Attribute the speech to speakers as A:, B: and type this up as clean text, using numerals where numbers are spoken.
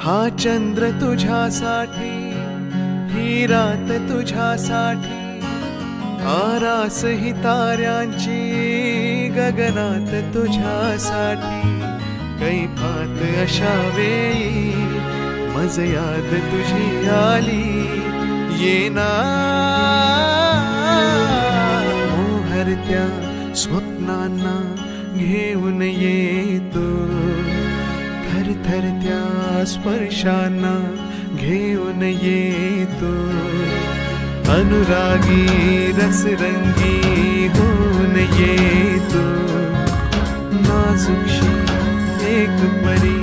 A: हा चंद्र तुझ्यासाठी, ही रात तुझ्यासाठी, आरास ही ताऱ्यांची गगनात तुझ्यासाठी. कैफात अशा वेळी मज याद तुझी आली, येना मोहरत्या स्वप्नांना घेऊन येतो, थरथरत्या स्पर्शांना घेऊन येतो. अनुरागी रसरंगी होऊन येतो, नाजूकशी एक परी